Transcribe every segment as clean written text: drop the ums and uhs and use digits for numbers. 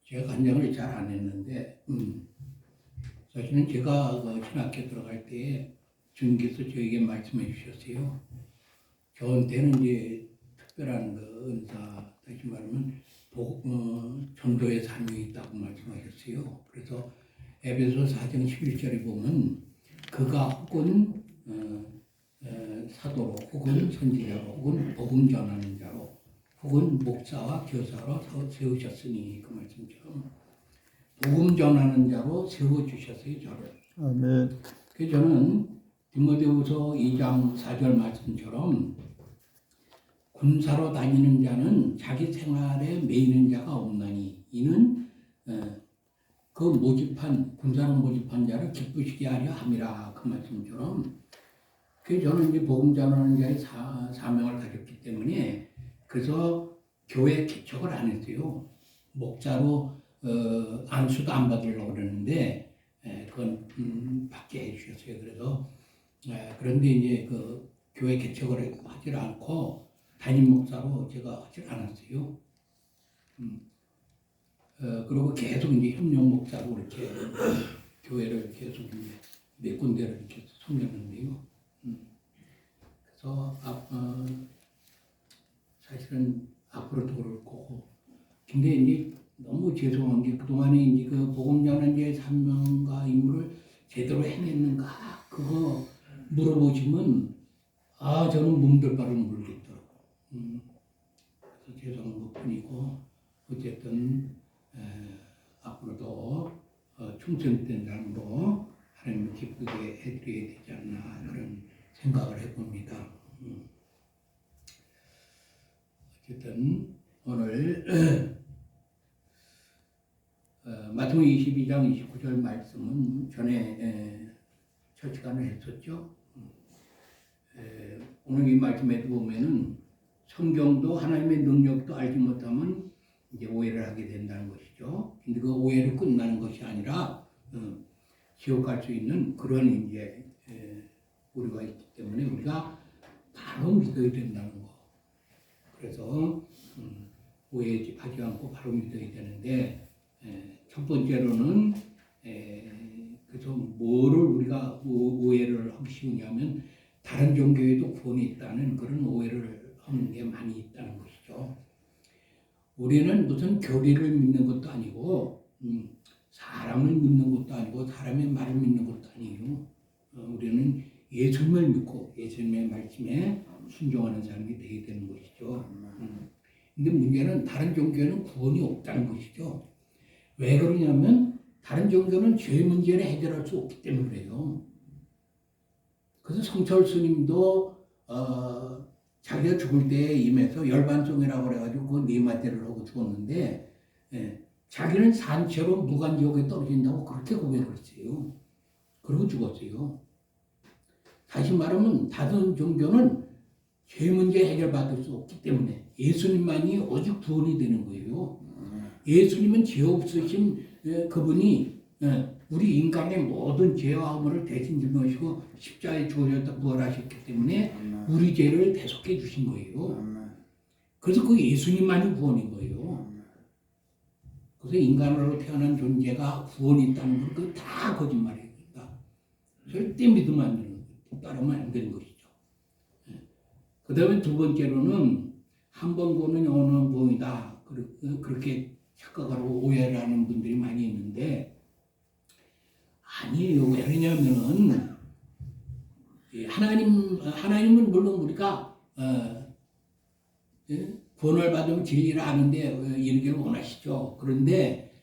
제가 간증을 잘 안 했는데, 사실은 제가 신학교 들어갈 때 주님께서 저에게 말씀해 주셨어요. 저한테는 이제 특별한 은사, 다시 말하면 전도의 사명이 있다고 말씀하셨어요. 그래서 에베소 4장 11절에 보면 그가 혹은 사도로, 혹은 선지자로, 혹은 복음 전하는 자로, 혹은 목사와 교사로 세우셨으니, 그 말씀처럼 복음 전하는 자로 세워주셨어요, 저를. 아멘. 그래서 저는 디모데후서 2장 4절 말씀처럼 군사로 다니는 자는 자기 생활에 매이는 자가 없나니 이는 그 모집한, 군사로 모집한 자를 기쁘시게 하려 함이라, 그 말씀처럼. 그래서 저는 이제 복음 전하는 자의 사명을 가졌기 때문에, 그래서 교회 개척을 안 했어요. 목자로 안수도 안 받으려고 그러는데 그건 받게 해주셨어요. 그래서 그런데 이제 그 교회 개척을 하질 않고 담임 목사로 제가 하질 않았어요. 그리고 계속 이제 협력 목사로 이렇게 교회를 계속 이제 몇 군데를 이렇게 섬겼는데요. 그래서 사실은 앞으로도 그럴 거고. 근데 이제 너무 죄송한 게 그동안에 이제 그 복음 전환자의 사명과 임무를 제대로 해냈는가 그거 물어보시면 저는 몸둘바를 모르겠더라고. 그래서 죄송한 것뿐이고, 어쨌든 앞으로도 충성된 삶으로 하나님을 기쁘게 해드려야 되지 않나 그런 생각을 해봅니다. 어쨌든 오늘 마태복음 22장 29절 말씀은 전에 첫 시간에 했었죠. 오늘 이 말씀에도 보면은 성경도 하나님의 능력도 알지 못하면 이제 오해를 하게 된다는 것이죠. 근데 그 오해로 끝나는 것이 아니라 지옥 갈 수 있는 그런 이제 우리가 있기 때문에 우리가 바로 믿어야 된다는 거. 그래서 오해하지 않고 바로 믿어야 되는데, 첫 번째로는 그래서 뭐를 우리가 오해를 하기 쉬우냐면 다른 종교에도 구원이 있다는 그런 오해를 하는 게 많이 있다는 것이죠. 우리는 무슨 교리를 믿는 것도 아니고 사람을 믿는 것도 아니고 사람의 말을 믿는 것도 아니에요. 우리는 예수님을 믿고 예수님의 말씀에 순종하는 사람이 되게 되는 것이죠. 근데 문제는 다른 종교에는 구원이 없다는 것이죠. 왜 그러냐면 다른 종교는 죄 문제를 해결할 수 없기 때문에 그래요. 그래서 성철 스님도 자기가 죽을 때에 임해서 열반송이라고 그래가지고 그 네 마디를 하고 죽었는데, 자기는 산채로 무간지옥에 떨어진다고 그렇게 고백을 했어요. 그러고 죽었어요. 다시 말하면 다른 종교는 죄 문제 해결받을 수 없기 때문에 예수님만이 오직 구원이 되는 거예요. 예수님은 죄 없으신 그분이 우리 인간의 모든 죄와 허물을 대신 짊어지고 십자가에 죽으셨다 부활하셨기 때문에 우리 죄를 대속해 주신 거예요. 그래서 그 예수님만이 구원인 거예요. 그래서 인간으로 태어난 존재가 구원이 있다는 건 그거 다 거짓말이에요. 절대 믿으면 안 되는 거예요. 따르면 안 되는 것이죠. 그 다음에 두 번째로는 한 번 보는 영원한 보이다. 그렇게 착각하고 오해를 하는 분들이 많이 있는데 아니에요. 왜냐하면은 하나님은 물론 우리가 구원을 받으면 진리를 아는데 이르기를 원하시죠. 그런데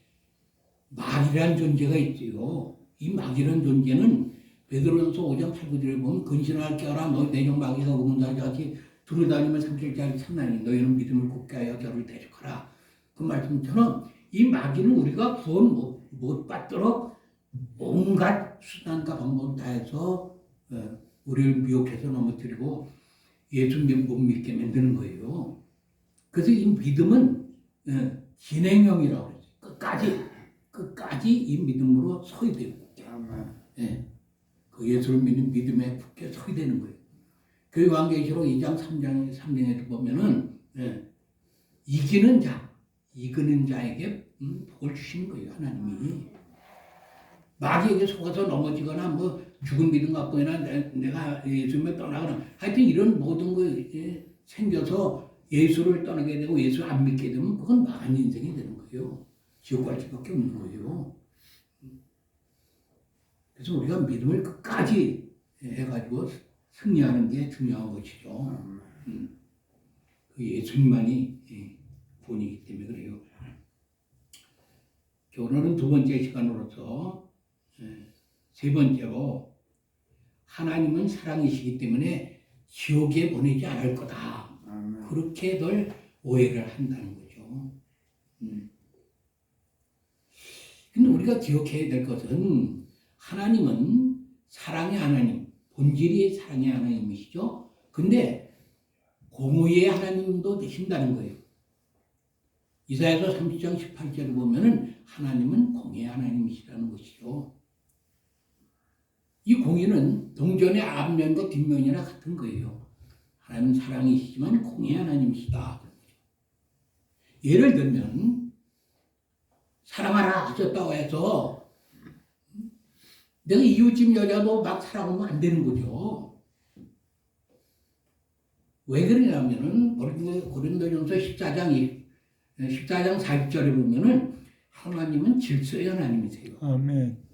마귀란 존재가 있지요. 이 마귀란 존재는 베드로전서 5장 8, 9절에 보면 근신할 깨어라 너 내적 마귀가 우문다같이 두루다니며 삼킬자리 참나니 너희는 믿음을 굳게 하여 저를 대적하라. 그 말씀처럼 이 마귀는 우리가 구원 못 받도록 온갖 수단과 방법을 다해서 우리를 미혹해서 넘어뜨리고 예수 못 믿게 만드는 거예요. 그래서 이 믿음은 진행형이라고 그랬어요. 끝까지 이 믿음으로 서야 되고, 그 예수를 믿는 믿음에 굳게 서야 되는 거예요. 교회관계시록 2장 3장에도 보면은 이기는 자에게 복을 주시는 거예요. 하나님이. 마귀에게 속아서 넘어지거나 뭐 죽은 믿음 갖고나 내가 예수님을 떠나거나 하여튼 이런 모든 거 생겨서 예수를 떠나게 되고 예수 안 믿게 되면 그건 망한 인생이 되는 거예요. 지옥 갈 수밖에 없는 거예요. 그래서 우리가 믿음을 끝까지 해가지고 승리하는 게 중요한 것이죠. 그 예수님만이 본이기 때문에 그래요. 오늘은 두 번째 시간으로서 세 번째로 하나님은 사랑이시기 때문에 지옥에 보내지 않을 거다. 그렇게들 오해를 한다는 거죠. 근데 우리가 기억해야 될 것은 하나님은 사랑의 하나님, 본질이 사랑의 하나님이시죠. 근데 공의의 하나님도 되신다는 거예요. 이사야서 30장 18절을 보면은 하나님은 공의의 하나님이시라는 것이죠. 이 공의는 동전의 앞면과 뒷면이나 같은 거예요. 하나님은 사랑이시지만 공의의 하나님이시다. 예를 들면 사랑하라 하셨다고 해서 내가 이웃집 여자도 막 사랑하면 안 되는 거죠. 왜 그러냐면은 고린도전서 14장 40절에 보면은 하나님은 질서의 하나님이세요. 아멘.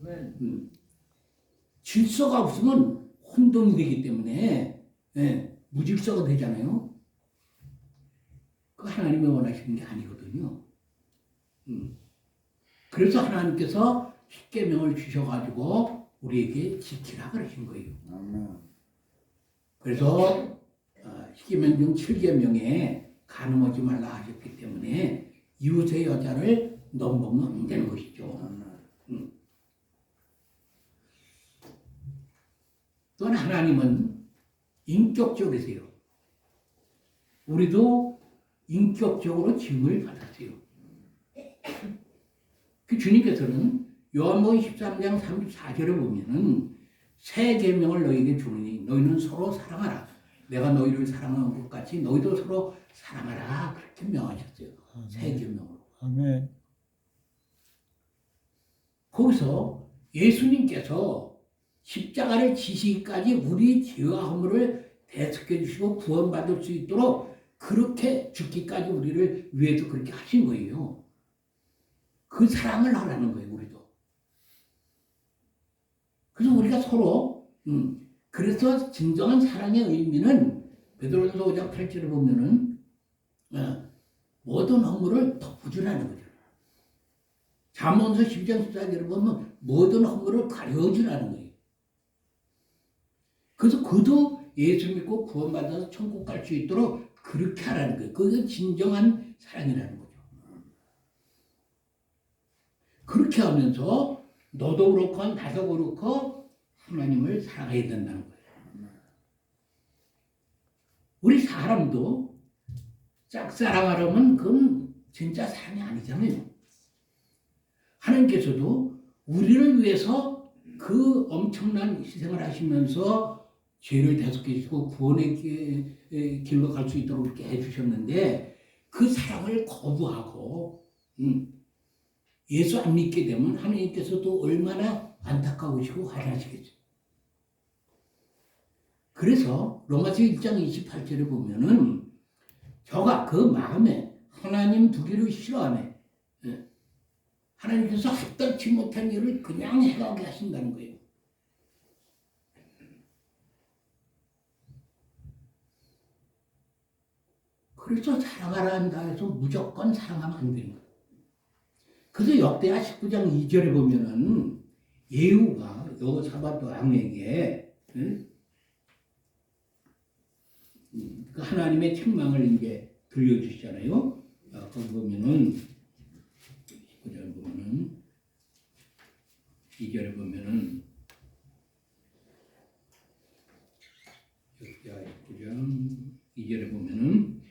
질서가 없으면 혼돈이 되기 때문에 무질서가 되잖아요. 그 하나님이 원하시는 게 아니거든요. 그래서 하나님께서 십계명을 주셔가지고 우리에게 지키라 그러신 거예요. 그래서 십계명 중 7계명에 간음하지 말라 하셨기 때문에 이웃의 여자를 넘보면 안 되는 것이죠. 또한 하나님은 인격적이세요. 우리도 인격적으로 지음을 받았어요. 그 주님께서는 요한복음 13장 34절에 보면은 새 계명을 너희에게 주노니 너희는 서로 사랑하라. 내가 너희를 사랑한 것 같이 너희도 서로 사랑하라. 그렇게 명하셨어요. 새 계명으로. 아멘. 거기서 예수님께서 십자가를 지시기까지 우리 죄와 허물을 대속해 주시고 구원받을 수 있도록 그렇게 죽기까지 우리를 위해서 그렇게 하신 거예요. 그 사랑을 하라는 거예요, 우리도. 그래서 우리가 서로 그래서 진정한 사랑의 의미는 베드로전서 5장 8절을 보면은 모든 허물을 덮어주라는 거죠. 잠언서 12장 14절을 보면 모든 허물을 가려주라는 거예요. 그래서 그도 예수 믿고 구원받아서 천국 갈 수 있도록 그렇게 하라는 거예요. 그게 진정한 사랑이라는 거죠. 그렇게 하면서 너도 그렇고 나도 그렇고 하나님을 사랑해야 된다는 거예요. 우리 사람도 짝사랑하려면 그건 진짜 사랑이 아니잖아요. 하나님께서도 우리를 위해서 그 엄청난 희생을 하시면서 죄를 대속해 주시고 구원의 길로 갈 수 있도록 이렇게 해주셨는데 그 사랑을 거부하고 예수 안 믿게 되면 하나님께서도 얼마나 안타까우시고 화나시겠어요. 그래서 로마서 1장 28절에 보면은 저가 그 마음에 하나님 두기를 싫어하네. 하나님께서 합당치 못한 일을 그냥 해가게 하신다는 거예요. 그래서 사랑하라 한다 해서 무조건 사랑하면 안 되는 거예요. 그래서 역대하 19장 2절에 보면은 예후가 여호사밧 왕에게 그 하나님의 책망을 이제 들려주시잖아요. 거기 보면은 19절 보면은 2절에 보면은 역대하 19장 2절에 보면은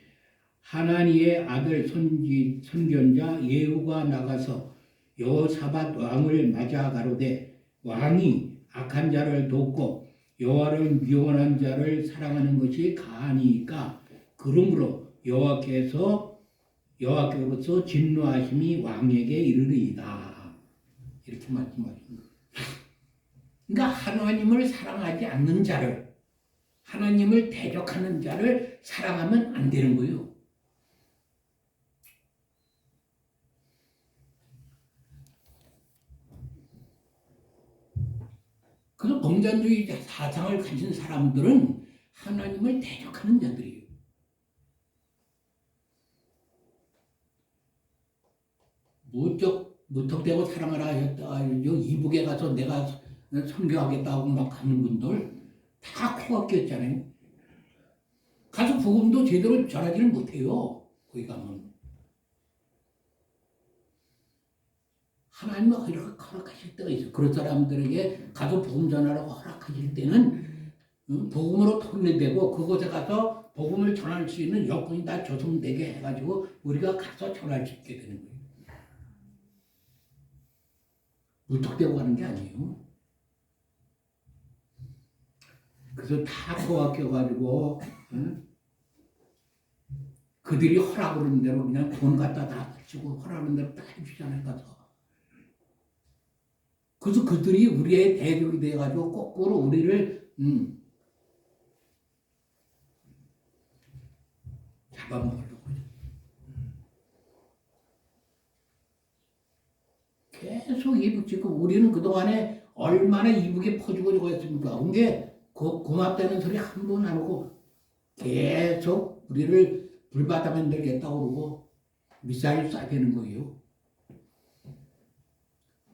하나니의 아들 선견자 예후가 나가서 여호사밧 왕을 맞아 가로되 왕이 악한 자를 돕고 여호와를 미워하는 자를 사랑하는 것이 가하니까 그러므로 여호와께로서 진노하심이 왕에게 이르리이다. 이렇게 말씀하십니다. 그러니까 하나님을 사랑하지 않는 자를, 하나님을 대적하는 자를 사랑하면 안 되는 거예요. 그래서 공산주의 사상을 가진 사람들은 하나님을 대적하는 자들이에요. 무턱대고 사랑하라 하셨다. 이북에 가서 내가 선교하겠다고 막 가는 분들 다 코가 꼈잖아요. 가서 복음도 제대로 전하지를 못해요. 거기 가면. 하나님은 이렇게 허락하실 때가 있어요. 그런 사람들에게 가서 복음 전하라고 허락하실 때는 복음으로 통일되고 그곳에 가서 복음을 전할 수 있는 여건이 다 조성되게 해가지고 우리가 가서 전할 수 있게 되는 거예요. 무턱대고 하는 게 아니에요. 그래서 다 코가 껴가지고 그들이 허락하는 대로 그냥 돈 갖다 다 주고 허락하는 대로 다 해주잖아요. 가서. 그래서 그들이 우리의 대적이 돼가지고 거꾸로 우리를 잡아먹으려고 계속 이북 지금 우리는 그동안에 얼마나 이북에 퍼주고 했습니까? 근데 고맙다는 소리 한 번 안 하고 계속 우리를 불바다 만들겠다고 그러고 미사일 쏴대는 거예요.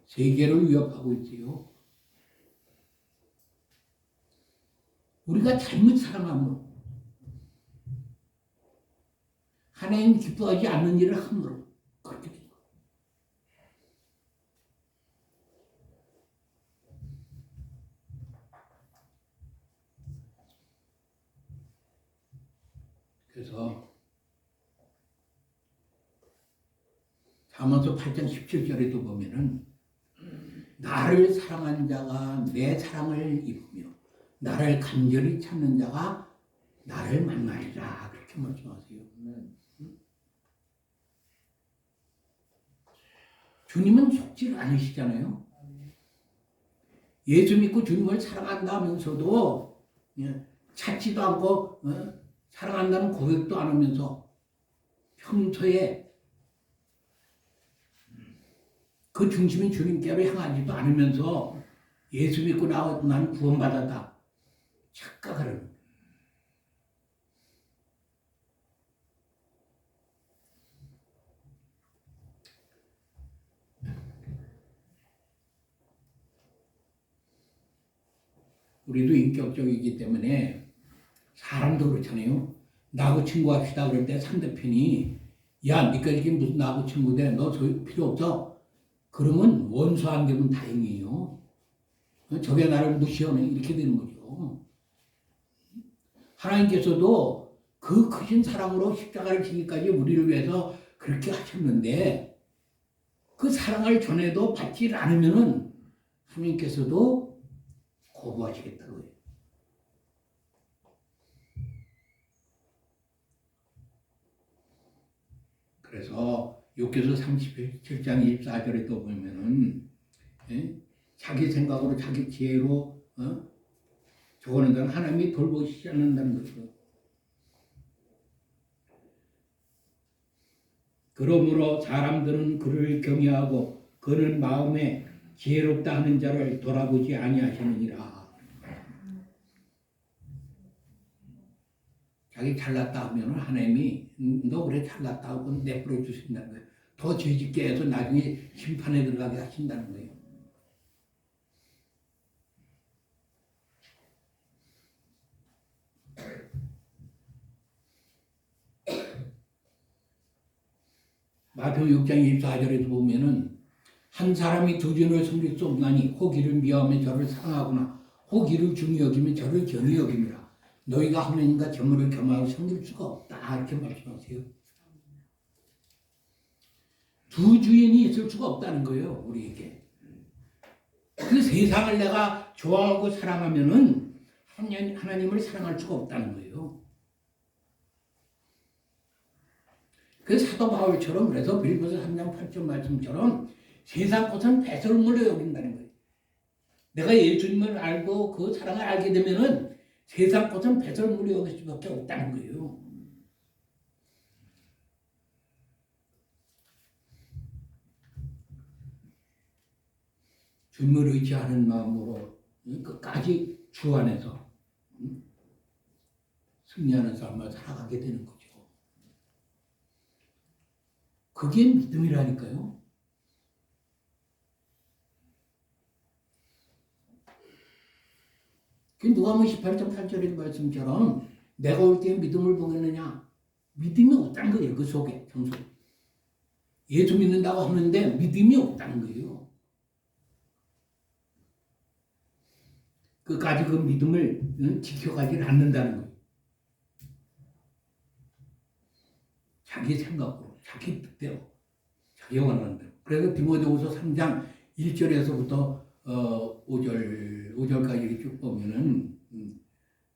세계를 위협하고 있지요. 우리가 잘못 사랑하면 하나님 기뻐하지 않는 일을 함으로 그렇게 된 거예요. 그래서 잠언서 8장 17절에도 보면은 나를 사랑하는 자가 내 사랑을 입으며 나를 간절히 찾는 자가 나를 만나리라. 그렇게 말씀하세요. 주님은 속지 않으시잖아요. 예수 믿고 주님을 사랑한다면서도 찾지도 않고 사랑한다는 고백도 안 하면서 평소에 그 중심인 주님께로 향하지도 않으면서 예수 믿고 나는 구원받았다 착각하는. 우리도 인격적이기 때문에 사람도 그렇잖아요. 나하고 친구합시다 그럴 때 상대편이 야 니까 이게 무슨 나하고 친구돼 너 필요 없어. 그러면 원수 안 되면 다행이에요. 저게 나를 무시하네 이렇게 되는 거죠. 하나님께서도 그 크신 사랑으로 십자가를 지기까지 우리를 위해서 그렇게 하셨는데 그 사랑을 전해도 받지 않으면은 하나님께서도 거부하시겠다고 해요. 그래서 욥기서 37장 24절에 또 보면은 자기 생각으로 자기 지혜로 저거는 건 하나님이 돌보시지 않는다는 거죠. 그러므로 사람들은 그를 경외하고 그는 마음에 지혜롭다 하는 자를 돌아보지 아니하시느니라. 자기 잘났다 하면 하나님이 너 그래 잘났다 하고 내버려 주신다는 거예요. 더 죄짓게 해서 나중에 심판에 들어가게 하신다는 거예요. 마태복 6장 24절에도 보면은 한 사람이 두 주인을 섬길 수 없나니 혹이를 미워하면 저를 사랑하거나 혹이를 중히 여기면 저를 경히 여깁니다. 너희가 하나님과 재물을 겸하여 섬길 수가 없다 이렇게 말씀하세요. 두 주인이 있을 수가 없다는 거예요. 우리에게. 그 세상을 내가 좋아하고 사랑하면은 하나님을 사랑할 수가 없다는 거예요. 그래서 사도 바울처럼 그래서 빌립보서 3장 8절 말씀처럼 세상 것은 배설물로 여긴다는 거예요. 내가 예수님을 알고 그 사랑을 알게 되면은 세상 것은 배설물로 여길 수밖에 없다는 거예요. 주님을 의지하는 마음으로 끝까지 주 안에서 승리하는 삶을 살아가게 되는 거죠. 그게 믿음이라니까요. 누가복음 18장 8절의 말씀처럼 내가 올 때 믿음을 보겠느냐? 믿음이 없다는 거예요. 그 속에 정속. 예수 믿는다고 하는데 믿음이 없다는 거예요. 끝까지 그 믿음을 지켜가지 않는다는 거예요. 자기 생각으로, 자기 뜻대로, 자기가 원하는 대로. 그래서 디모데후서 3장 1절에서부터 5절까지 이렇게 쭉 보면은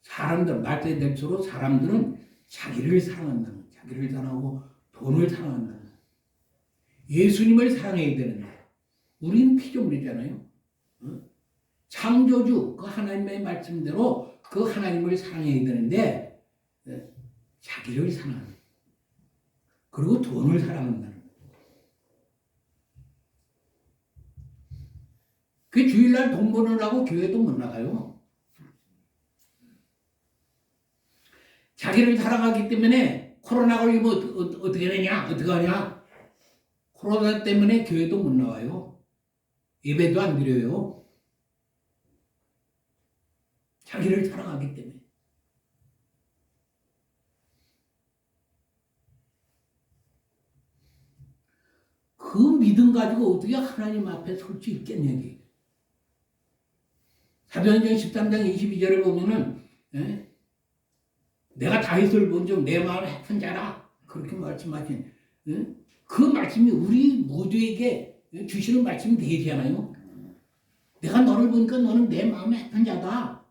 사람들, 말때 될수록 사람들은 자기를 사랑한다는 거예요. 자기를 사랑하고 돈을 사랑한다는 거예요. 예수님을 사랑해야 되는 거예요. 우리는 피조물이잖아요. 창조주, 그 하나님의 말씀대로 그 하나님을 사랑해야 되는데 자기를 사랑하는 거예요. 그리고 돈을 사랑한다는 거예요. 그 주일날 돈 버느라고 교회도 못 나가요. 자기를 사랑하기 때문에 코로나 걸리면 어떻게 되냐? 어떻게 하냐? 코로나 때문에 교회도 못 나와요. 예배도 안 드려요. 자기를 사랑하기 때문에. 그 믿음 가지고 어떻게 하나님 앞에 설 수 있겠냐. 사도행전 13장 22절에 보면은 내가 다윗을 본 적 내 마음에 합한 자라 그렇게 말씀하신 그 말씀이 우리 모두에게 주시는 말씀이 되잖아요. 내가 너를 보니까 너는 내 마음에 합한 자다.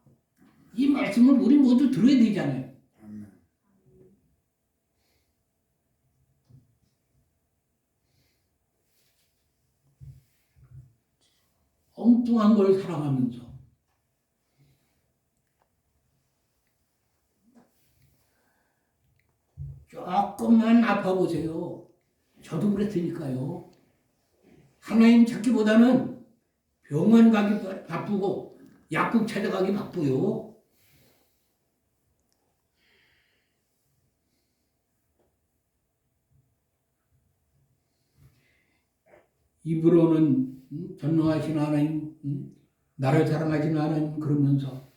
이 말씀을 우리 모두 들어야 되잖아요. 엉뚱한 걸 사랑하면서 조금만 아파보세요. 저도 그랬으니까요. 하나님 찾기보다는 병원 가기 바쁘고 약국 찾아가기 바쁘요. 입으로는 전능하신 하나님, 나를 사랑하시는 하나님 그러면서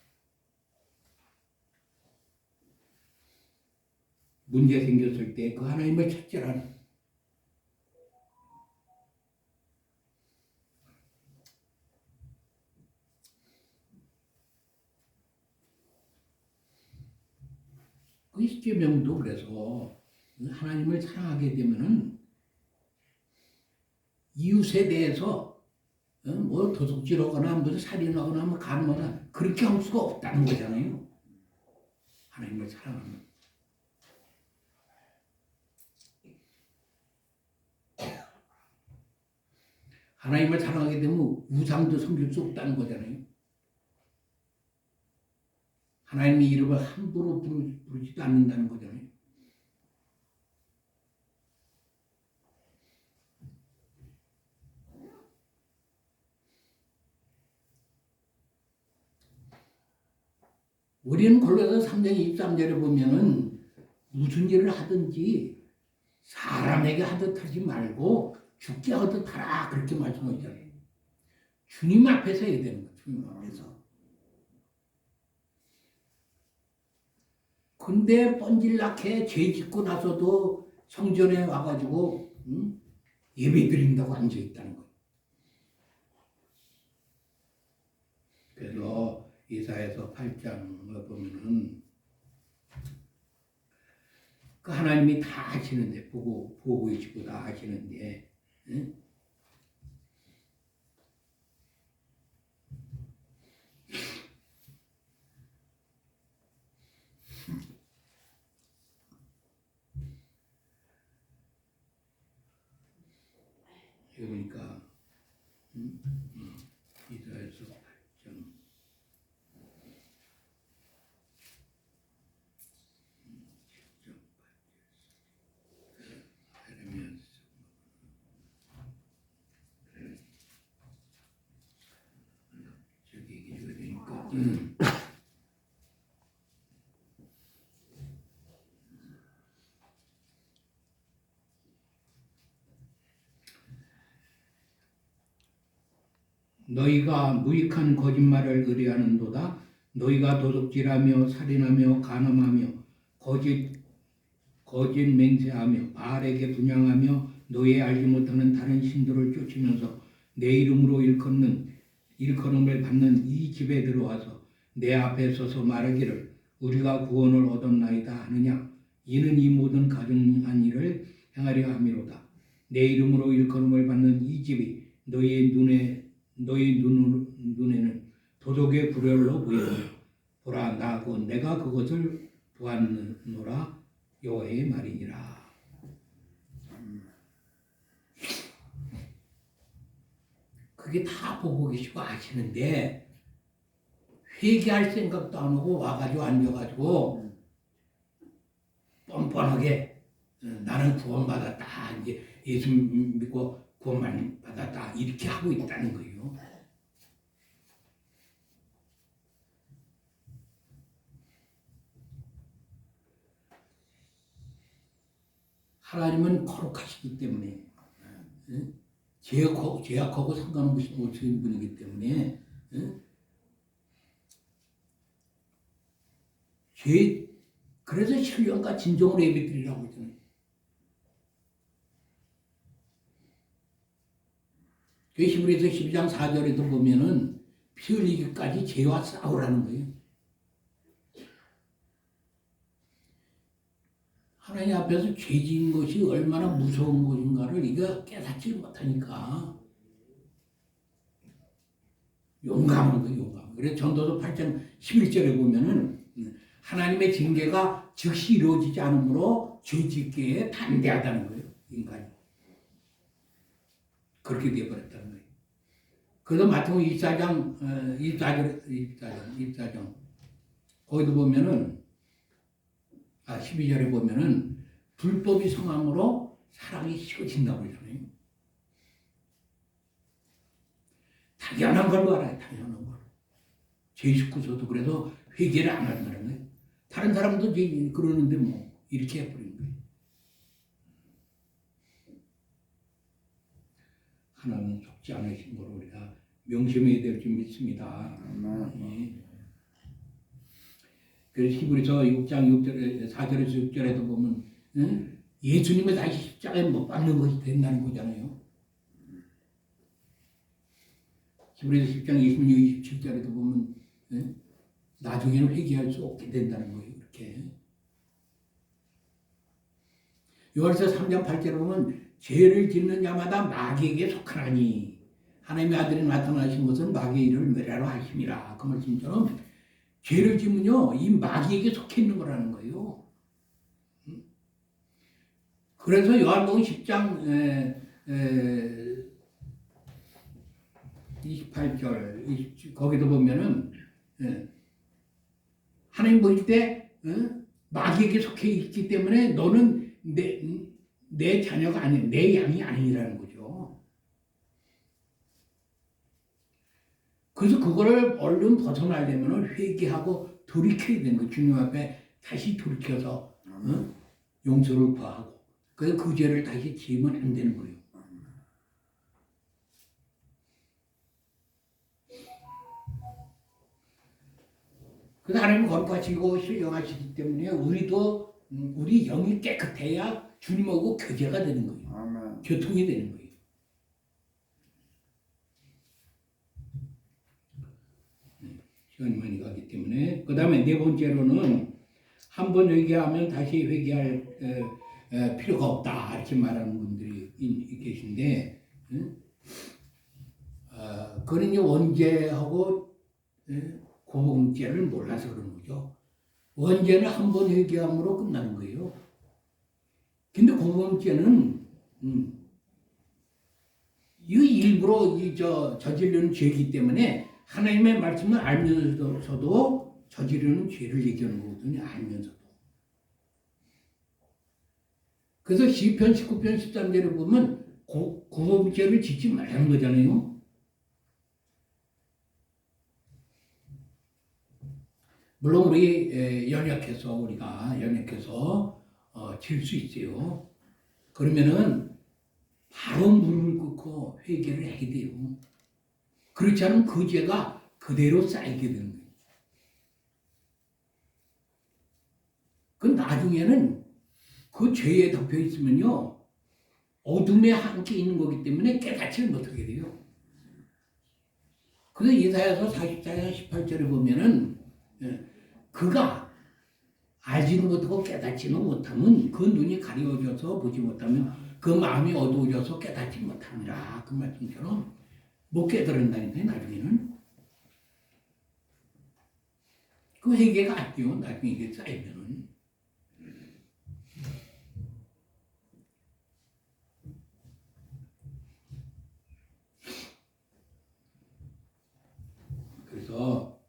문제 생겼을 때 그 하나님을 찾자라는 그 십계명도 그래서 하나님을 사랑하게 되면은 이웃에 대해서 뭐 도둑질하거나 무슨 살인하거나 뭐 간음하거나 그렇게 할 수가 없다는 거잖아요. 하나님을 사랑하면. 하나님을 사랑하게 되면 우상도 섬길 수 없다는 거잖아요. 하나님의 이름을 함부로 부르지도 않는다는 거잖아요. 우리는 골로새 3장 23절에 보면은 무슨 일을 하든지 사람에게 하듯 하지 말고 죽게 하듯 하라 그렇게 말씀하잖아요. 주님 앞에서 해야 되는 거예요. 주님 앞에서. 근데 뻔질나게 죄 짓고 나서도 성전에 와가지고 예배 드린다고 앉아있다는 거예요. 그래서 이사야서 8장을 보면은 그 하나님이 다 하시는데 보고 계시고 다 하시는데 여기 보니까 이사야서 8장 저기 얘기가 되니까 너희가 무익한 거짓말을 의뢰하는도다. 너희가 도둑질하며 살인하며 간음하며 거짓 맹세하며 바알에게 분향하며 너희 알지 못하는 다른 신들을 쫓으면서 내 이름으로 일컬음을 받는 이 집에 들어와서 내 앞에 서서 말하기를 우리가 구원을 얻었나이다 하느냐. 이는 이 모든 가증한 일을 행하려 함이로다. 내 이름으로 일컬음을 받는 이 집이 너희 눈에는 도둑의 불혈로 보이느냐. 보라, 나 곧 내가 그것을 보았노라. 여호와의 말이니라. 그게 다 보고 계시고 아시는데 회개할 생각도 안 하고 와가지고 앉아가지고 뻔뻔하게 나는 구원받았다, 이제 예수 믿고 구원만 받았다, 이렇게 하고 있다는 거예요. 하나님은 거룩하시기 때문에 죄악하고 상관없으신 분이기 때문에 그래서 신령과 진정으로 예배드리라고 했잖아요. 히브리서 12장 4절에도 보면은 피 흘리기까지 죄와 싸우라는 거예요. 하나님 앞에서 죄 지은 것이 얼마나 무서운 것인가를 이거 깨닫지 못하니까 용감한 거예요, 용감. 그래서 전도서 8장 11절에 보면은 하나님의 징계가 즉시 이루어지지 않으므로 죄 짓기에 담대하다는 거예요, 인간이. 그렇게 되어버렸다는 거예요. 그래서 마태복음 24장 거기도 보면은 12절에 보면은 불법이 성함으로 사랑이 식어진다고 그러잖아요. 당연한 걸로 알아요. 당연한 걸. 죄 짓고서도 그래서 회개를 안 한다는 거예요. 다른 사람도 그러는데 뭐 이렇게 해버리는 거예요. 하나는 속지 않으신 걸 우리가 명심해야 될 줄 믿습니다. 그래서 히브리서 6장 6절에 4절에서 6절에도 보면 예수님을 다시 십자가에 못 박는 것이 된다는 거잖아요. 히브리서 10장 26, 27절에도 보면 나중에는 회개할 수 없게 된다는 거예요. 이렇게. 요한서 3장 8절에 보면 죄를 짓는 자마다 마귀에게 속하나니 하나님의 아들이 나타나신 것은 마귀의 일을 멸하러 하심이라. 그 말씀처럼 죄를 지면요, 이 마귀에게 속해 있는 거라는 거예요. 그래서 요한복음 10장 28절 거기도 보면은 하나님 보실 때 마귀에게 속해 있기 때문에 너는 내 자녀가 아니, 내 양이 아니라는 거죠. 그래서 그거를 얼른 벗어나려면 회개하고 돌이켜야 되는 거예요. 주님 앞에 다시 돌이켜서 용서를 구하고 그래서 그 죄를 다시 지으면 안 되는 거예요. 그래서 하나님은 거룩하시고 신령하시기 때문에 우리도 우리 영이 깨끗해야 주님하고 교제가 되는 거예요. 아멘. 교통이 되는 거예요. 시간이 많이 가기 때문에 그 다음에 네 번째로는 한 번 회개하면 다시 회개할 필요가 없다 이렇게 말하는 분들이 계신데 그거는 이제 원죄하고 고복죄를 몰라서 그런 거죠. 원죄는 한 번 회개함으로 끝나는 거예요. 근데 공범죄는 이 일부러 저지르는 죄이기 때문에 하나님의 말씀을 알면서도 저지르는 죄를 얘기하는 거거든요. 알면서도. 그래서 시편 19편 13절에 보면 공범죄를 짓지 말라는 거잖아요. 물론 우리가 연약해서 질 수 있어요. 그러면은 바로 무릎을 꿇고 회개를 해야 돼요. 그렇지 않으면 그 죄가 그대로 쌓이게 되는 거예요. 그 나중에는 그 죄에 덮여 있으면요, 어둠에 함께 있는 거기 때문에 깨닫지를 못하게 돼요. 그래서 이사야서 44장 18절에 보면은 그가 알지는 못하고 깨닫지는 못하면 그 눈이 가려워져서 보지 못하면 그 마음이 어두워져서 깨닫지 못함이라. 그 말씀처럼 못 깨달은다니까요. 나중에는. 그 회개가 안 돼요. 나중에 이게 쌓이면은. 그래서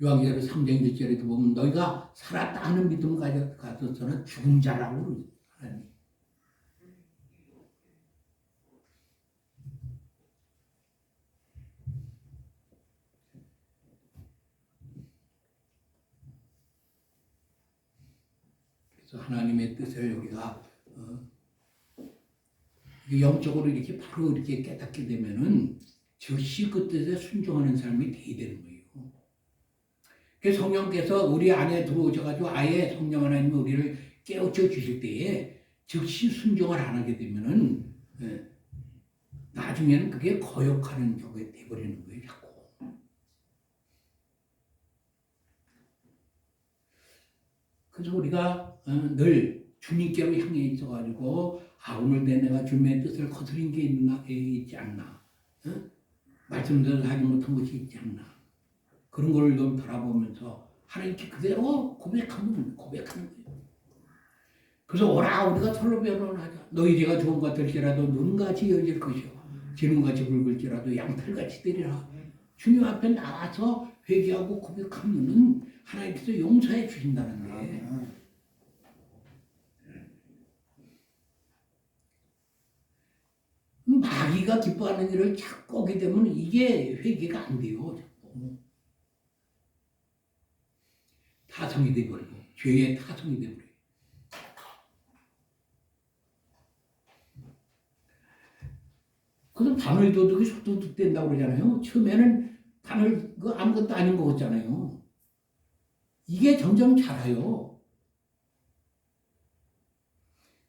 요한계시록 3장 1절에도 보면 너희가 살았다 하는 믿음을 가졌으나 죽은 자라고 그러죠. 하나님. 그래서 하나님의 뜻을 우리가 영적으로 이렇게 바로 이렇게 깨닫게 되면은 즉시 그 뜻에 순종하는 삶이 돼야 되는 거예요. 그 성령께서 우리 안에 들어오셔가지고 아예 성령 하나님이 우리를 깨우쳐 주실 때에 즉시 순종을 안 하게 되면은 나중에는 그게 거역하는 쪽에 돼버리는 거예요, 자꾸. 그래서 우리가 늘 주님께로 향해 있어가지고 오늘 내가 주님의 뜻을 거스린 게 있지 않나, 말씀대로 하지 못한 것이 있지 않나, 그런 걸 좀 바라보면서 하나님께 그대로 고백하는 거예요. 그래서 오라 우리가 서로 변론하자. 너희 죄가 좋은 것 같을지라도 눈같이 여질 것이요 지름같이 붉을지라도 양털같이 되리라. 주님 앞에 나와서 회개하고 고백하면은 하나님께서 용서해 주신다는데. 마귀가 기뻐하는 일을 자꾸 하게 되면 이게 회개가 안 돼요. 타성이 돼버리고 죄의 타성이 돼버려요. 그래서 바늘도둑이 소도둑 된다고 그러잖아요. 처음에는 바늘 아무것도 아닌 것 같잖아요. 이게 점점 자라요.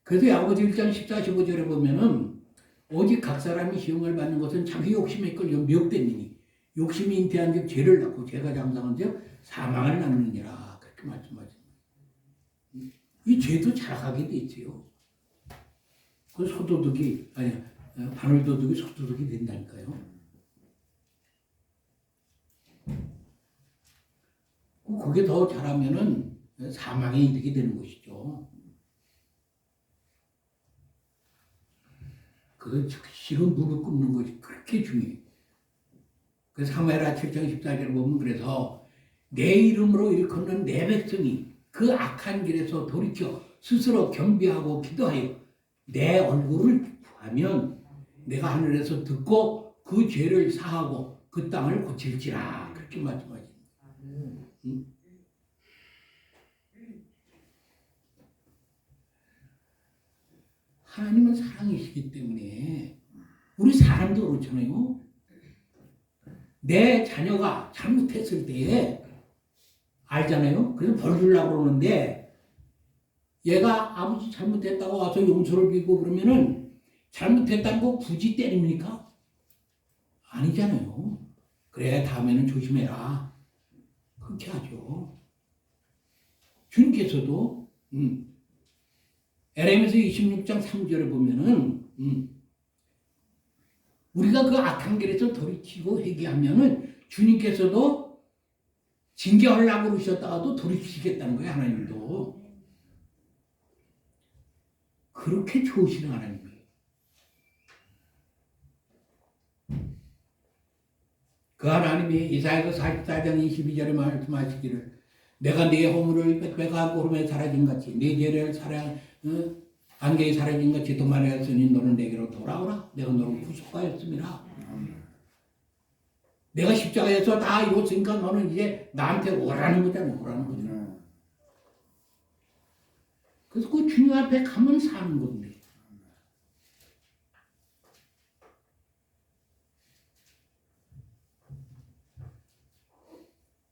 그래서 야고보서 1장 14, 15절에 보면은 오직 각 사람이 시험을 받는 것은 자기 욕심에 끌려 미혹되니니 욕심이 잉태한 즉 죄를 낳고 죄가 장성한 즉 사망을 낳느니라. 그렇게 말씀하십니다. 이 죄도 자라가게 돼 있어요. 그 소도둑이 바늘도둑이 소도둑이 된다니까요. 그게 더 자라면은 사망에 이르게 되는 것이죠. 그 실은 무릎 꿇는 것이 그렇게 중요해요. 그 사무엘하 7장 14절을 보면 그래서 내 이름으로 일컫는 내 백성이 그 악한 길에서 돌이켜 스스로 겸비하고 기도하여 내 얼굴을 구하면 내가 하늘에서 듣고 그 죄를 사하고 그 땅을 고칠지라. 그렇게 말씀하십니다. 하나님은 사랑이시기 때문에 우리 사람도 그렇잖아요. 내 자녀가 잘못했을 때에 알잖아요. 그래서 벌 주려고 그러는데 얘가 아버지 잘못했다고 와서 용서를 빌고 그러면은 잘못했다는 거 굳이 때립니까? 아니잖아요. 그래 다음에는 조심해라. 그렇게 하죠. 주님께서도 에레미야서 26장 3절에 보면은 우리가 그 악한 길에서 돌이키고 회개하면은 주님께서도 징계하려고 그러셨다가도 돌이키시겠다는 거예요. 하나님도. 그렇게 좋으신 하나님이에요. 그 하나님이 이사야서 44장 22절에 말씀하시기를 내가 네 허물을 빽빽하고 구름에 사라진 같이 네 죄를 안개에 사라진 같이 도말하였으니 너는 내게로 돌아오라. 내가 너를 구속하였습니다. 내가 십자가에서 다 이뤘으니까 너는 이제 나한테 오라는 거잖아요. 오라는 거잖아요. 그래서 그 주님 앞에 가면 사는 건데.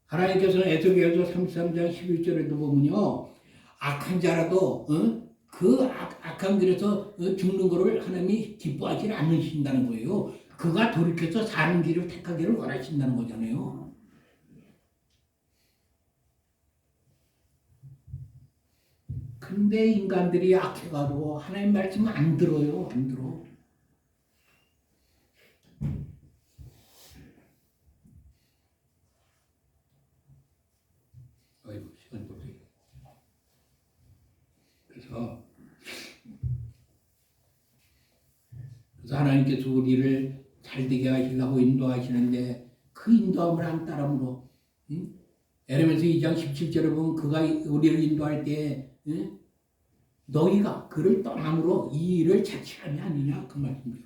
하나님께서는 에스겔서 33장 11절에도 보면요. 악한 자라도 그 악한 길에서 죽는 것을 하나님이 기뻐하지 않으신다는 거예요. 그가 돌이켜서 사는 길을 택하기를 원하신다는 거잖아요. 근데 인간들이 악해가지고 하나님 말씀을 안 들어요. 안 들어. 아이고, 시간 보세요. 그래서 하나님께서 우리를 잘되게 하시려고 인도하시는데 그 인도함을 안 따름으로 에레미야 2장 17절에 보면 그가 우리를 인도할 때 너희가 그를 떠남으로 이 일을 자취함이 아니냐 그 말씀이죠.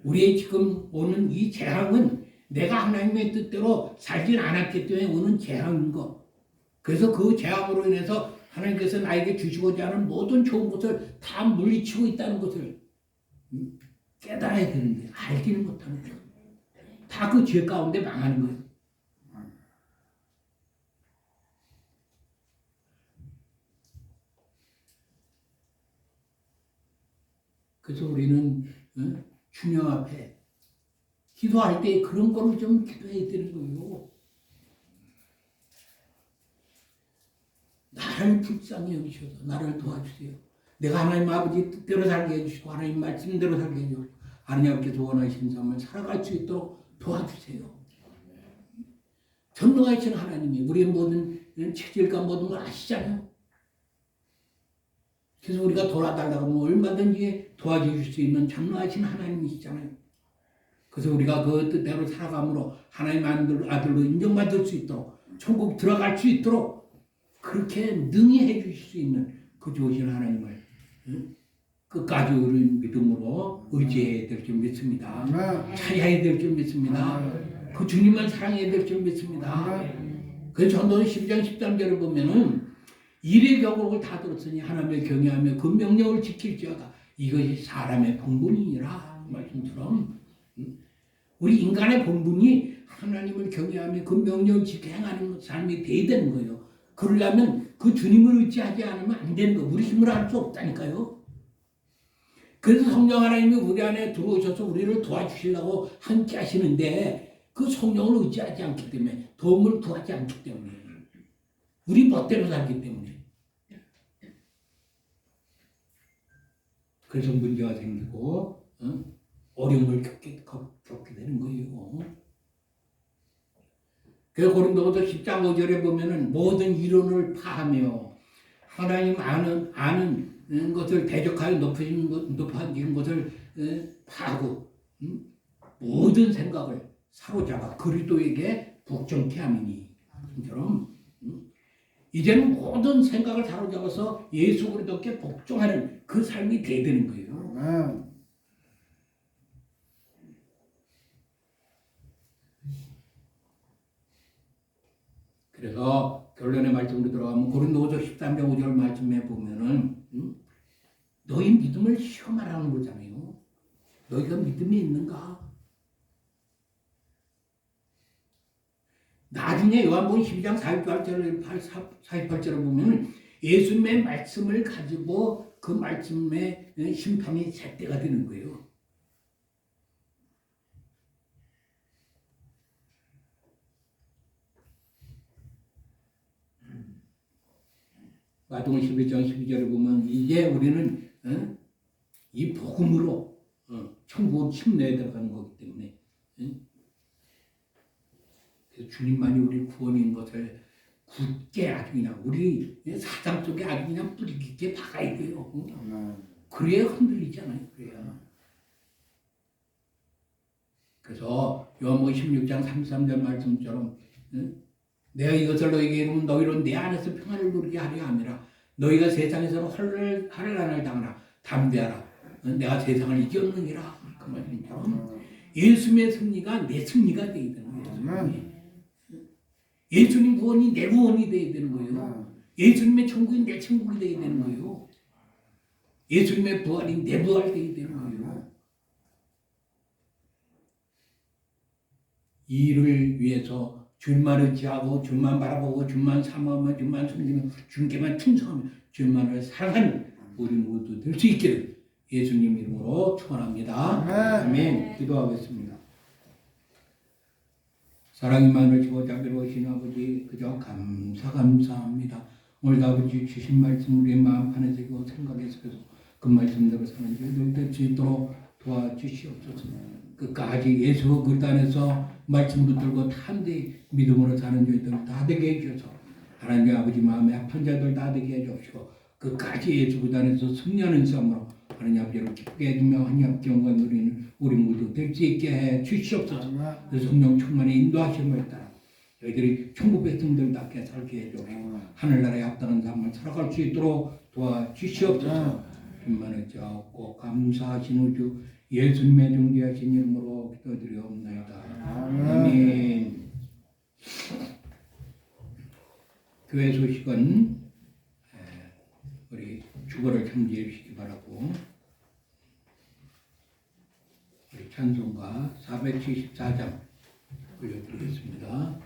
우리의 지금 오는 이 재앙은 내가 하나님의 뜻대로 살진 않았기 때문에 오는 재앙인 것. 그래서 그 재앙으로 인해서 하나님께서 나에게 주시고자 하는 모든 좋은 것을 다 물리치고 있다는 것을 깨달아야 되는데 알지는 못하는 거예요. 다 그 죄 가운데 망하는 거예요. 그래서 우리는 주님 앞에 기도할 때 그런 거를 좀 기도해야 되는 거예요. 나를 불쌍히 여기셔서 나를 도와주세요. 내가 하나님 아버지 뜻대로 살게 해주시고 하나님 말씀대로 살게 해주시고 하나님께서 원하시는 삶을 살아갈 수 있도록 도와주세요. 전능하신 하나님이 우리의 모든 체질과 모든 걸 아시잖아요. 그래서 우리가 돌아달라고 하면 얼마든지 도와주실 수 있는 전능하신 하나님이시잖아요. 그래서 우리가 그 뜻대로 살아감으로 하나님 아들로 인정받을 수 있도록 천국 들어갈 수 있도록 그렇게 능히 해주실 수 있는 그 좋으신 하나님을 끝까지 우리 믿음으로 의지해야 될 줄 믿습니다. 차려야 될 줄 믿습니다. 그 주님만 사랑해야 될 줄 믿습니다. 그래서 전도서 12장 13절을 보면은 일의 경고를 다 들었으니 하나님을 경외하며 그 명령을 지킬지어다. 이것이 사람의 본분이니라. 그 말씀처럼 우리 인간의 본분이 하나님을 경외하며 그 명령을 지켜 행하는 삶이 돼야 되는 거예요. 그러려면 그 주님을 의지하지 않으면 안 되는 거예요. 우리 힘으로 할 수 없다니까요. 그래서 성령 하나님이 우리 안에 들어오셔서 우리를 도와주시려고 함께 하시는데 그 성령을 의지하지 않기 때문에 도움을 구하지 않기 때문에 우리 멋대로 살기 때문에 그래서 문제가 생기고 어려움을 겪게 되는 거예요. 그래서 고린도후서 10장 5절에 보면은 모든 이론을 파하며 하나님 아는 것을 대적하여 높아진 것을 파하고 모든 생각을 사로잡아 그리스도에게 복종케 함이니 처럼 이제는 모든 생각을 사로잡아서 예수 그리스도께 복종하는 그 삶이 돼야 되는 거예요. 그래서 결론의 말씀으로 들어가면 고린도후서 13장 5절 말씀에 보면은 너희 믿음을 시험하라는 거잖아요. 너희가 믿음이 있는가? 나중에 요한복음 12장 48절을 보면 예수님의 말씀을 가지고 그 말씀의 심판이 잣대가 되는 거예요. 마태복음 11장 12절을 보면 이제 우리는 이 복음으로 천국을 침례에 들어가는 거기 때문에 주님만이 우리 구원인 것을 굳게 아주 그냥 우리 사상 속에 아주 그냥 뿌리 깊게 박아야 돼요. 그래야 흔들리잖아요. 그래야. 그래서 요한복음 16장 33절 말씀처럼 내가 이것을 너희에게 이르면 너희로 내 안에서 평안을 누리게 하려 함이라. 너희가 세상에서는 환난을 당하나 담대하라. 내가 세상을 이겼느니라. 그 말씀처럼 예수님의 승리가 내 승리가 되어야 되는 거예요. 예수님 구원이 내 구원이 되어야 되는 거예요. 예수님의 천국이 내 천국이 되어야 되는 거예요. 예수님의 부활이 내 부활이 되어야 되는 거예요. 이 일을 위해서 주님만을 의지하고 주님만 바라보고 주님만 사모하며 주님만 섬기며 주님께만 충성하며 주님만을 사랑하는 우리 모두 될 수 있기를 예수님 이름으로 축원합니다. 아멘. 기도하겠습니다. 사랑이 많으시고 자비로우신 아버지 그저 감사합니다. 오늘 아버지 주신 말씀 우리의 마음판에 새기고 생각에 새겨서 그 말씀대로 사는 저희들 될 수 있도록 도와주시옵소서. 끝까지 예수 그리스도 안에서 말씀 붙들고 탄대히 믿음으로 사는 저희들 다 되게 해주셔서 하나님 아버지 마음에 아픈 자들 다 되게 해주시고 끝까지 예수 그리스도 안에서 승리하는 삶으로 하나님 아버지를 기쁘게 해주며 환영경과 누리는 우리 모두 될 수 있게 해 주시옵소서. 성령 충만의 인도하심을 따라 저희들이 천국 백성들답게 살게 해주시고 하늘나라에 합당한 삶을 살아갈 수 있도록 도와주시옵소서. 주님만을 자옵고 감사하신 우주 예수님의 존귀하신 이름으로 기도드리옵나이다. 아멘. 교회 소식은 우리 주거를 참조해 주시기 바라고 우리 찬송가 474장 올려드리겠습니다.